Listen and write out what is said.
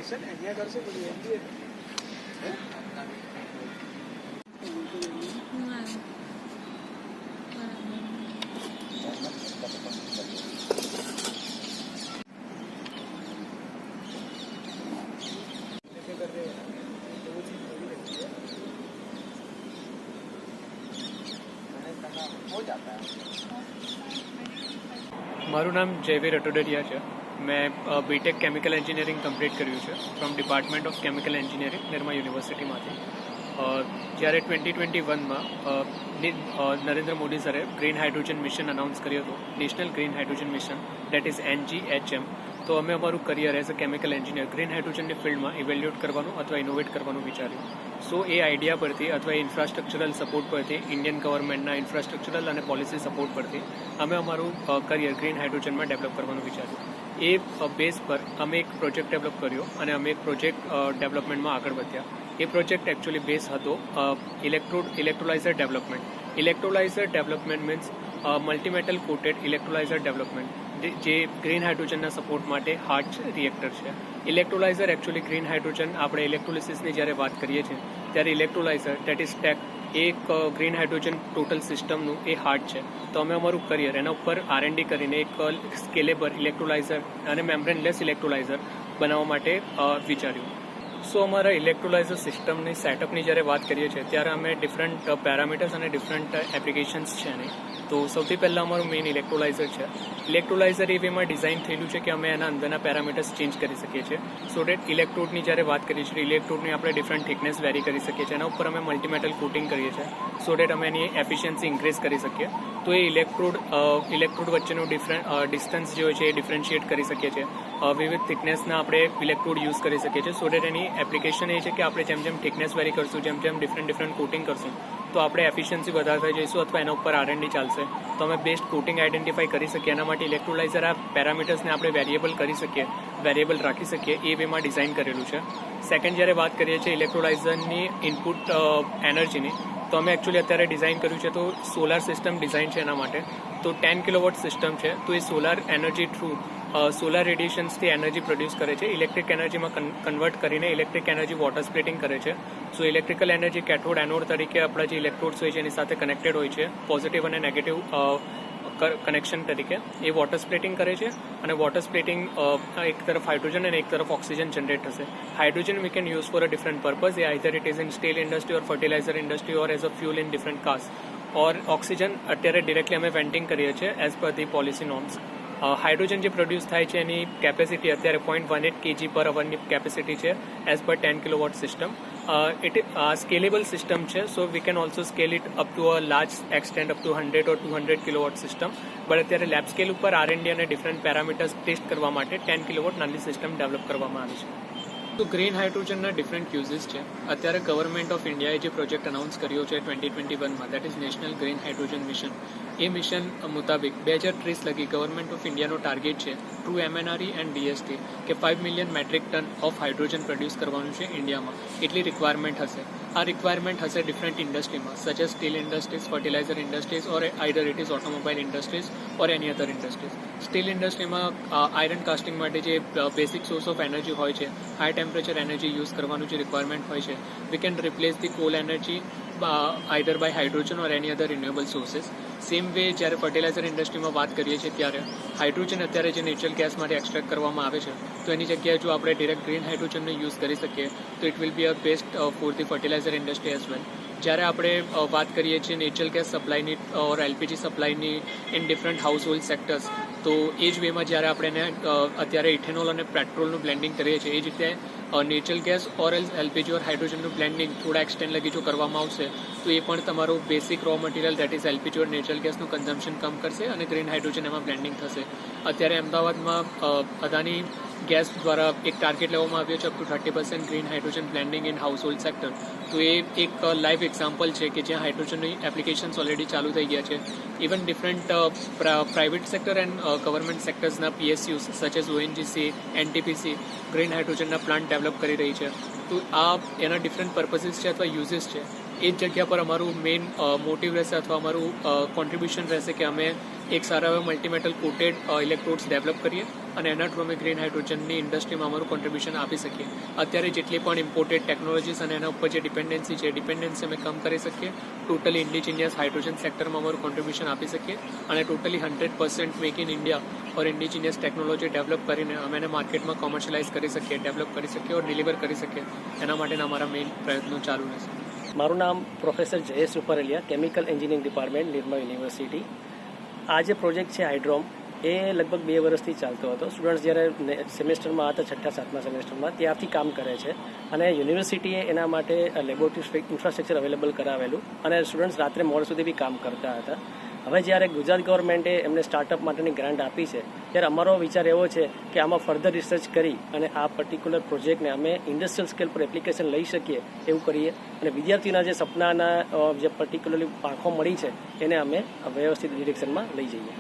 કરશે ને અહીંયા કરશે બધું MBA મારું નામ જયવીર અટોડરિયા છે. મેં બીટેક કેમિકલ એન્જિનિયરિંગ કમ્પ્લીટ કર્યું છે from department of chemical engineering Nirma યુનિવર્સિટીમાંથી. જ્યારે 2021માં નરેન્દ્ર મોદી સરે ગ્રીન હાઇડ્રોજન મિશન અનાઉન્સ કર્યું હતું, national green hydrogen mission, that is NGHM. તો અમે અમારું career as a chemical engineer green હાઇડ્રોજનની ફિલ્ડમાં ઇવેલ્યુએટ કરવાનું અથવા ઇનોવેટ કરવાનું વિચાર્યું. સો એ આઈડિયા પરથી અથવા ઇન્ફ્રાસ્ટ્રક્ચરલ સપોર્ટ પરથી, ઇન્ડિયન ગવર્મેન્ટના ઇન્ફ્રાસ્ટ્રક્ચરલ અને પોલિસી સપોર્ટ પરથી અમે અમારું કરિયર ગ્રીન હાઇડ્રોજનમાં ડેવલપ કરવાનું વિચાર્યું. એ બેઝ પર અમે એક પ્રોજેક્ટ ડેવલપ કર્યો અને અમે એક પ્રોજેક્ટ ડેવલપમેન્ટમાં આગળ વધ્યા. એ પ્રોજેક્ટ એકચ્યુઅલી બેઝ હતો electrolyser development. Electrolyser development means multimetal coated electrolyser development, જે ગ્રીન હાઇડ્રોજનના સપોર્ટ માટે હાર્ડ રિએક્ટર છે. ઇલેક્ટ્રોલાઇઝર એકચ્યુઅલી ગ્રીન હાઇડ્રોજન, આપણે ઇલેક્ટ્રોલિસિસની જ્યારે વાત કરીએ છીએ ત્યારે ઇલેક્ટ્રોલાઇઝર દેટ ઇઝ ટેક એક ગ્રીન હાઇડ્રોજન ટોટલ સિસ્ટમનું એ હાર્ટ છે. તો અમે અમારું કરિયર એના ઉપર R&D કરીને એક સ્કેલેબલ ઇલેક્ટ્રોલાઇઝર અને મેમ્બ્રેનલેસ ઇલેક્ટ્રોલાઇઝર બનાવવા માટે વિચાર્યું. સો અમારા ઇલેક્ટ્રોલાઇઝર સિસ્ટમની સેટઅપની જ્યારે વાત કરીએ છીએ ત્યારે અમે ડિફરન્ટ પેરામીટર્સ અને ડિફરન્ટ એપ્લિકેશન્સ છે નહીં. તો સૌથી પહેલાં અમારું મેઇન ઇલેક્ટ્રોલાઇઝર છે. ઇલેક્ટ્રોલાઇઝર એ વેમાં ડિઝાઇન થયેલું છે કે અમે એના અંદરના પેરામીટર્સ ચેન્જ કરી શકીએ છીએ. સો ડેટ ઇલેક્ટ્રોડની જ્યારે વાત કરીએ છીએ, ઇલેક્ટ્રોડની આપણે ડિફરન્ટ થિકનેસ વેરી કરી શકીએ છીએ. એના ઉપર અમે મલ્ટીમેટલ કોટિંગ કરીએ છીએ સો ડેટ અમે એની એફિશિયન્સી ઇન્ક્રીઝ કરી શકીએ. તો એ ઇલેક્ટ્રોડ વચ્ચેનું ડિસ્ટન્સ જે હોય છે એ ડિફરન્શિએટ કરી શકીએ છીએ. વિવિધ થિકનેસના આપણે ઇલેક્ટ્રોડ યુઝ કરી શકીએ છીએ. સો ડેટ એની એપ્લિકેશન એ છે કે આપણે જેમ જેમ થિકનેસ વેરી કરશું, જેમ જેમ ડિફરન્ટ કોટિંગ કરશું, તો આપણે એફિશિયન્સી વધારતા જઈશું અથવા એના ઉપર R&D ચાલશે તો અમે બેસ્ટ કોટિંગ આઈડેન્ટિફાઈ કરી શકીએ. એના માટે ઇલેક્ટ્રોલાઇઝર આ પેરામીટર્સને આપણે વેરિયેબલ કરી શકીએ, વેરિયેબલ રાખી શકીએ, એ વેમાં ડિઝાઇન કરેલું છે. સેકન્ડ, જ્યારે વાત કરીએ છીએ ઇલેક્ટ્રોલાઇઝરની ઇનપુટ એનર્જીની, તો અમે એકચ્યુઅલી અત્યારે ડિઝાઇન કર્યું છે તો સોલાર સિસ્ટમ ડિઝાઇન છે એના માટે. તો 10 કિલોવોટ સિસ્ટમ છે. તો એ સોલાર એનર્જી થ્રુ સોલાર રેડિયેશન્સથી એનર્જી પ્રોડ્યુસ કરે છે, ઇલેક્ટ્રિક એનર્જીમાં કન્વર્ટ કરીને ઇલેક્ટ્રિક એનર્જી વોટર સ્પ્લિટિંગ કરે છે. So electrical energy cathode anode તરીકે આપણા જે ઇલેક્ટ્રોડ્સ હોય છે એની સાથે કનેક્ટેડ હોય છે, પોઝિટિવ અને નેગેટિવ કનેક્શન તરીકે એ વોટર સ્પ્લિટિંગ કરે છે. અને વોટર સ્પ્લિટિંગ એક તરફ હાઇડ્રોજન અને એક તરફ ઓક્સિજન જનરેટ થશે. Hydrogen we can use for a different purpose, either it is in steel industry or fertiliser industry or as a fuel in different cars. Or oxygen અત્યારે directly અમે venting કરીએ છીએ as per the policy norms. Hydrogen જે produce થાય છે એની capacity અત્યારે 0.18 kg પર અવરની capacity છે as per 10 kilowatt system. It scalable system છે, so we can also scale it up to a large extent up to 100 or 200 kilowatt system. But અત્યારે lab scale ઉપર R&D અને different parameters test કરવા માટે 10 kilowatt નાની system develop કરવામાં આવી છે. તો ગ્રીન હાઇડ્રોજનના ડિફરન્ટ યુઝિસ છે. અત્યારે ગવર્મેન્ટ ઓફ ઇન્ડિયાએ જે પ્રોજેક્ટ અનાઉન્સ કર્યો છે 2021માં, that is national green hydrogen mission. એ મિશન મુતાબિક 2030 લગી ગવર્મેન્ટ ઓફ ઇન્ડિયાનો ટાર્ગેટ છે થ્રુ MNRE એન્ડ DST કે 5 million metric ton of hydrogen produce કરવાનું છે ઇન્ડિયામાં. એટલી રિક્વાયરમેન્ટ હશે. આ રિક્વાયરમેન્ટ હશે ડિફરન્ટ ઇન્ડસ્ટ્રીમાં, such as steel industries, fertiliser industries or either it is automobile industries or any other industries. Steel ઇન્ડસ્ટ્રીમાં આયરન કાસ્ટિંગ માટે જે બેસિક સોર્સ ઓફ એનર્જી હોય છે, હાઈ ટેમ્પરેચર એનર્જી યુઝ કરવાનું જે રિક્વાયરમેન્ટ હોય છે, we can replace the coal energy either by hydrogen or any other renewable sources. Same way જ્યારે ફર્ટિલાઇઝર ઇન્ડસ્ટ્રીમાં વાત કરીએ છીએ ત્યારે હાઇડ્રોજન અત્યારે જે નેચરલ ગેસમાંથી એક્સટ્રેક્ટ કરવામાં આવે છે, તો એની જગ્યાએ જો આપણે ડિરેક્ટ ગ્રીન હાઇડ્રોજનનો યુઝ કરી શકીએ તો it will be a best for the fertiliser industry as well. જ્યારે આપણે વાત કરીએ છીએ નેચરલ ગેસ સપ્લાયની ઓર LPG સપ્લાયની in different household sectors, તો એ જ વેમાં જ્યારે આપણે એને અત્યારે ઇથેનોલ અને પેટ્રોલનું બ્લેન્ડિંગ કરીએ છીએ, એ જ રીતે નેચરલ ગેસ ઓર LPG ઓર હાઇડ્રોજનનું બ્લેન્ડિંગ થોડા એક્સટેન્ડ લગી જો કરવામાં આવશે તો એ પણ તમારું basic raw material that is LPG or natural ગેસનું કન્ઝમ્પશન કમ કરશે અને ગ્રીન હાઇડ્રોજન એમાં બ્લેન્ડિંગ થશે. અત્યારે અમદાવાદમાં અદાની ગેસ દ્વારા એક ટાર્ગેટ લેવામાં આવ્યો છે up to 30% green hydrogen blending in house hold sector. તો એ એક લાઈવ એક્ઝામ્પલ છે કે જ્યાં હાઇડ્રોજનની એપ્લિકેશન્સ ઓલરેડી ચાલુ થઈ ગયા છે. Even different private sector and government સેક્ટર્સના PSUs such as ONGC, NTPC green હાઇડ્રોજનના પ્લાન્ટ ડેવલપ કરી રહી છે. તો આ એના ડિફરન્ટ પર્પસીસ છે અથવા યુઝિસ છે. એ જ જગ્યા પર અમારું મેઇન મોટિવ રહેશે અથવા અમારું કોન્ટ્રીબ્યુશન રહેશે કે અમે એક સારા એવા મલ્ટીમેટલ કોટેડ ઇલેક્ટ્રોડ્સ ડેવલપ કરીએ અને એના થ્રુ અમે ગ્રીન હાઇડ્રોજનની ઇન્ડસ્ટ્રીમાં અમારું કોન્ટ્રીબ્યુશન આપી શકીએ. અત્યારે જેટલી પણ ઇમ્પોર્ટેડ ટેકનોલોજીસ અને એના ઉપર જે ડિપેન્ડન્સી છે એ ડિપેન્ડન્સી અમે કમ કરી શકીએ. ટોટલી ઇન્ડિજિનિયસ હાઇડ્રોજન સેક્ટરમાં અમારું કોન્ટ્રીબ્યુશન આપી શકીએ અને totally 100% make in India or indigenous technology develop કરીને અમે એને માર્કેટમાં કોમર્શિયલાઇઝ કરી શકીએ, ડેવલપ કરી શકીએ ઓર ડિલિવર કરી શકીએ. એના માટેના અમારા મેઇન પ્રયત્નો ચાલુ રહેશે. મારું નામ professor Jayesh Rupareliya, chemical engineering department, Nirma university. આ જે પ્રોજેક્ટ છે હાઇડ્રોમ, એ લગભગ 2 વર્ષથી ચાલતો હતો. સ્ટુડન્ટ્સ જ્યારે સેમેસ્ટરમાં હતા, 6ઠા 7મા સેમેસ્ટરમાં, ત્યારથી કામ કરે છે અને યુનિવર્સિટીએ એના માટે લેબોરેટરી ઇન્ફ્રાસ્ટ્રક્ચર અવેલેબલ કરાવેલું અને સ્ટુડન્ટ્સ રાત્રે મોડ સુધી બી કામ કરતા હતા. હવે જ્યારે ગુજરાત ગવર્મેન્ટે એમને સ્ટાર્ટઅપ માટેની ગ્રાન્ટ આપી છે, ત્યારે અમારો વિચાર એવો છે કે આમાં ફર્ધર રિસર્ચ કરી અને આ પર્ટિક્યુલર પ્રોજેક્ટને અમે ઇન્ડસ્ટ્રીયલ સ્કેલ પર એપ્લિકેશન લઈ શકીએ એવું કરીએ અને વિદ્યાર્થીઓના જે સપનાના જે પર્ટિક્યુલરલી પાંખો મળી છે એને અમે વ્યવસ્થિત ડિરેક્શનમાં લઈ જઈએ.